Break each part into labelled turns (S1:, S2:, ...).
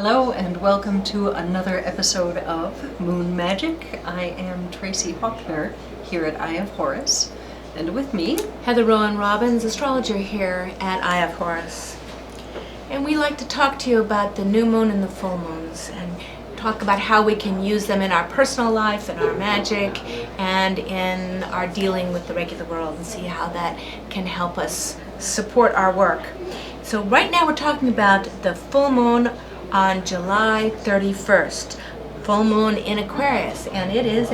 S1: Hello and welcome to another episode of Moon Magic. I am Tracy Hawkner here at Eye of Horus, and with me,
S2: Heather Rowan Robbins, astrologer here at Eye of Horus. And we like to talk to you about the new moon and the full moons and talk about how we can use them in our personal life, in our magic, and in our dealing with the regular world, and see how that can help us support our work. So right now we're talking about the full moon on July 31st, full moon in Aquarius, and it is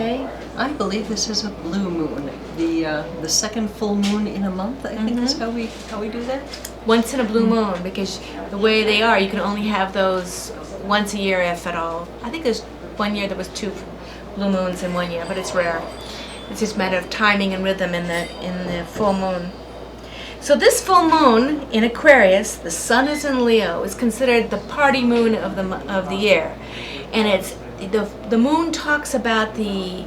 S1: I believe this is a blue moon, the second full moon in a month. I think is how we do that.
S2: once in a blue moon, because the way they are, you can only have those once a year, if at all. I think there's one year there was 2 blue moons in 1 year, but it's rare. It's just a matter of timing and rhythm in the full moon. So this full moon in Aquarius, the sun is in Leo, is considered the party moon of the year, and it's the moon talks about the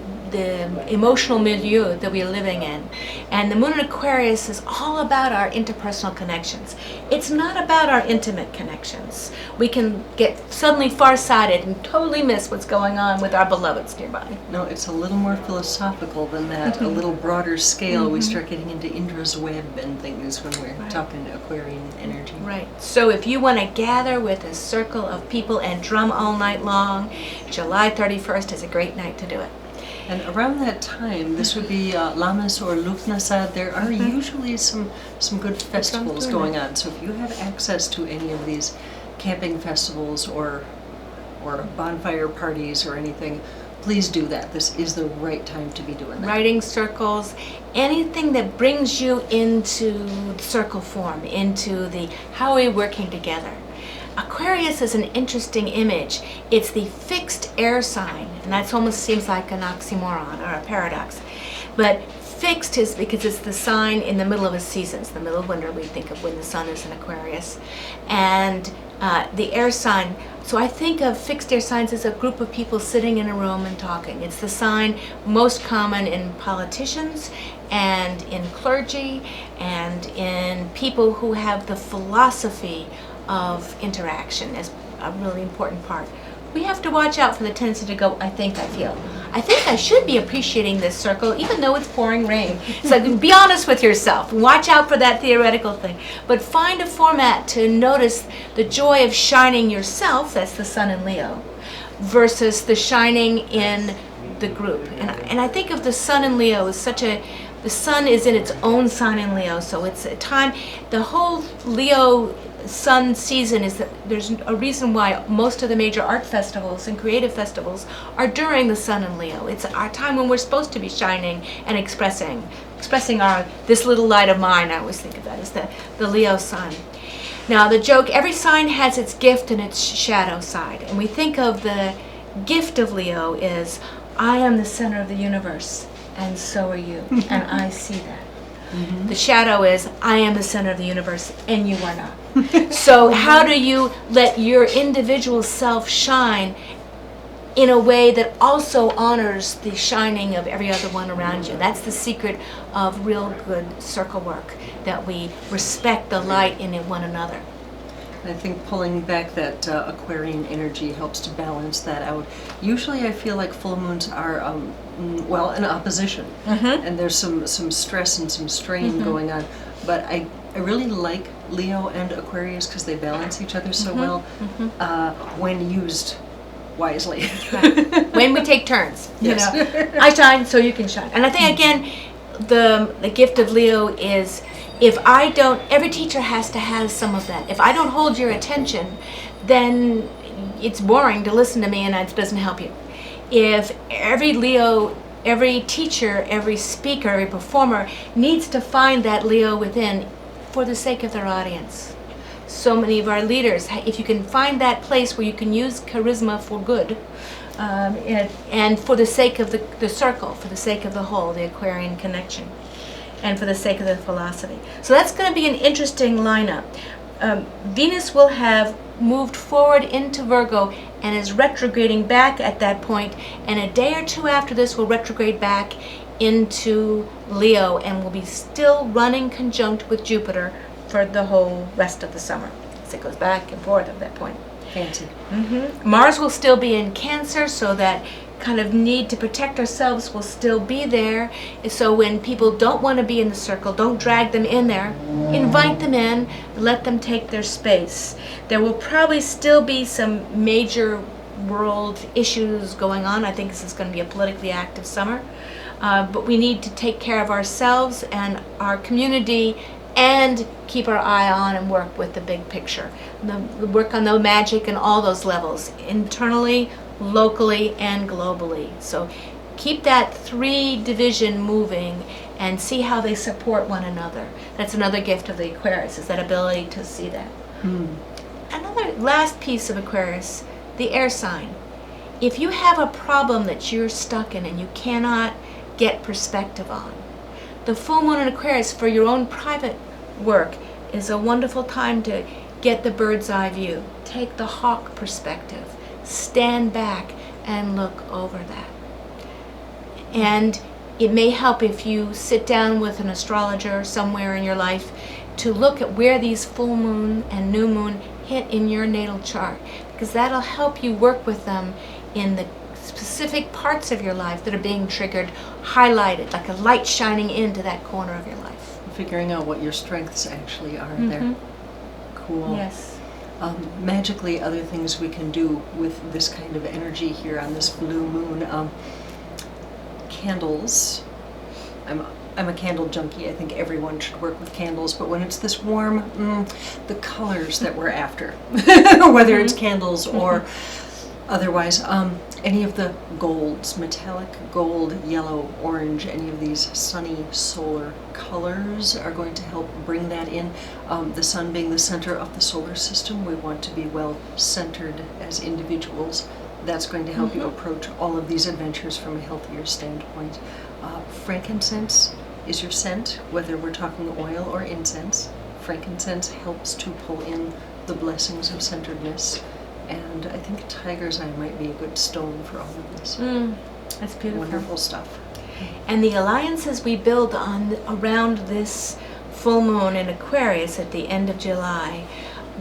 S2: emotional milieu that we are living in, and the moon in Aquarius is all about our interpersonal connections. It's not about our intimate connections. We can get suddenly farsighted and totally miss what's going on with our beloveds nearby.
S1: No, it's a little more philosophical than that, a little broader scale. We start getting into Indra's web and things when we're talking Aquarian energy.
S2: Right. So if you want to gather with a circle of people and drum all night long, July 31st is a great night to do it.
S1: And around that time, this would be Lammas or Lughnasadh. There are usually some good festivals going on. So if you have access to any of these camping festivals or bonfire parties or anything, please do that. This is the right time to be doing that.
S2: Writing circles, anything that brings you into the circle form, into the how are we working together. Aquarius is an interesting image. It's the fixed air sign, and that almost seems like an oxymoron or a paradox. But fixed is because it's the sign in the middle of a season. It's the middle of winter, we think of when the sun is in Aquarius. And the air sign, so I think of fixed air signs as a group of people sitting in a room and talking. It's the sign most common in politicians and in clergy and in people who have the philosophy of interaction as a really important part. We have to watch out for the tendency to go, I think, I feel. I think I should be appreciating this circle even though it's pouring rain. So be honest with yourself. Watch out for that theoretical thing. But find a format to notice the joy of shining yourself, that's the sun in Leo, versus the shining in the group. And I think of the sun in Leo as the sun is in its own sign in Leo, so it's a time, the whole Leo sun season is that there's a reason why most of the major art festivals and creative festivals are during the sun in Leo. It's our time when we're supposed to be shining and expressing this little light of mine. I always think of that as the Leo sun. Now the joke, every sign has its gift and its shadow side, and we think of the gift of Leo is, I am the center of the universe and so are you, and I see that. The shadow is, I am the center of the universe and you are not. So how do you let your individual self shine in a way that also honors the shining of every other one around you? That's the secret of real good circle work, that we respect the light in one another.
S1: I think pulling back that Aquarian energy helps to balance that out. Usually I feel like full moons are, an opposition. And there's some stress and some strain going on. But I really like Leo and Aquarius because they balance each other so well when used wisely.
S2: Right. When we take turns.
S1: Yes.
S2: You know, I shine so you can shine. And I think, again, the gift of Leo is, if I don't, every teacher has to have some of that. If I don't hold your attention, then it's boring to listen to me and it doesn't help you. If every Leo, every teacher, every speaker, every performer needs to find that Leo within for the sake of their audience. So many of our leaders, if you can find that place where you can use charisma for good, and for the sake of the circle, for the sake of the whole, the Aquarian connection, and for the sake of the philosophy. So that's going to be an interesting lineup. Venus will have moved forward into Virgo and is retrograding back at that point, and a day or two after this will retrograde back into Leo and will be still running conjunct with Jupiter for the whole rest of the summer. So it goes back and forth at that point.
S1: Fancy.
S2: Mars will still be in Cancer, so that kind of need to protect ourselves will still be there. So when people don't want to be in the circle, don't drag them in there. Invite them in, let them take their space. There will probably still be some major world issues going on. I think this is going to be a politically active summer. But we need to take care of ourselves and our community and keep our eye on and work with the big picture. Work on the magic and all those levels, internally, locally, and globally. So keep that 3 division moving and see how they support one another. That's another gift of the Aquarius, is that ability to see that. Another last piece of Aquarius, the air sign. If you have a problem that you're stuck in and you cannot get perspective on, the full moon in Aquarius for your own private work is a wonderful time to get the bird's eye view. Take the hawk perspective. Stand back and look over that. And it may help if you sit down with an astrologer somewhere in your life to look at where these full moon and new moon hit in your natal chart, because that'll help you work with them in the specific parts of your life that are being triggered, highlighted, like a light shining into that corner of your life.
S1: Figuring out what your strengths actually are there. Cool.
S2: Yes.
S1: Magically, other things we can do with this kind of energy here on this blue moon. Candles. I'm a candle junkie. I think everyone should work with candles, but when it's this warm, the colors that we're after, whether it's candles or otherwise, any of the golds, metallic gold, yellow, orange, any of these sunny solar colors are going to help bring that in. The sun being the center of the solar system, we want to be well centered as individuals. That's going to help you approach all of these adventures from a healthier standpoint. Frankincense is your scent, whether we're talking oil or incense. Frankincense helps to pull in the blessings of centeredness. And I think tiger's eye might be a good stone for all of this.
S2: That's beautiful.
S1: Wonderful stuff.
S2: And the alliances we build around this full moon in Aquarius at the end of July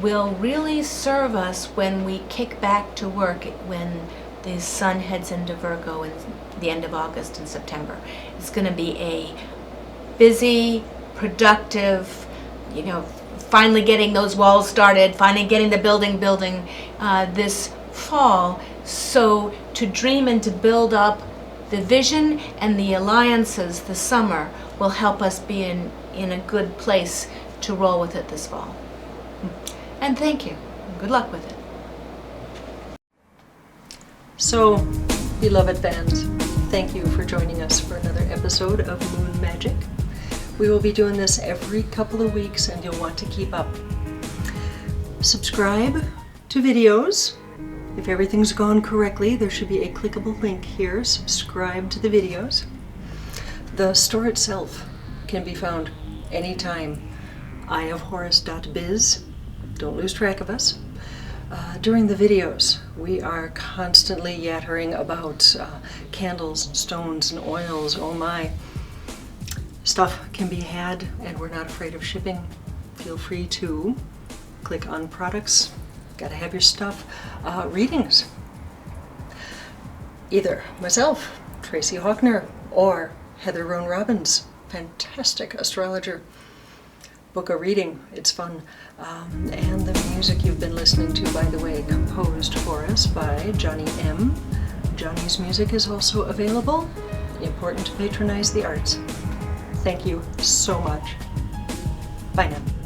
S2: will really serve us when we kick back to work, when the sun heads into Virgo in the end of August and September. It's going to be a busy, productive, finally getting those walls started, finally getting the building this fall. So to dream and to build up the vision and the alliances this summer will help us be in a good place to roll with it this fall. And thank you. Good luck with it.
S1: So, beloved fans, thank you for joining us for another episode of Moon Magic. We will be doing this every couple of weeks, and you'll want to keep up. Subscribe to videos. If everything's gone correctly, there should be a clickable link here. Subscribe to the videos. The store itself can be found anytime. eyeofhorus.biz. Don't lose track of us. During the videos, we are constantly yattering about candles, stones, and oils. Oh my. Stuff can be had, and we're not afraid of shipping. Feel free to click on products. Gotta have your stuff. Readings. Either myself, Tracy Hawkner, or Heather Roan Robbins, fantastic astrologer. Book a reading. It's fun. And the music you've been listening to, by the way, composed for us by Johnny M. Johnny's music is also available. Important to patronize the arts. Thank you so much. Bye now.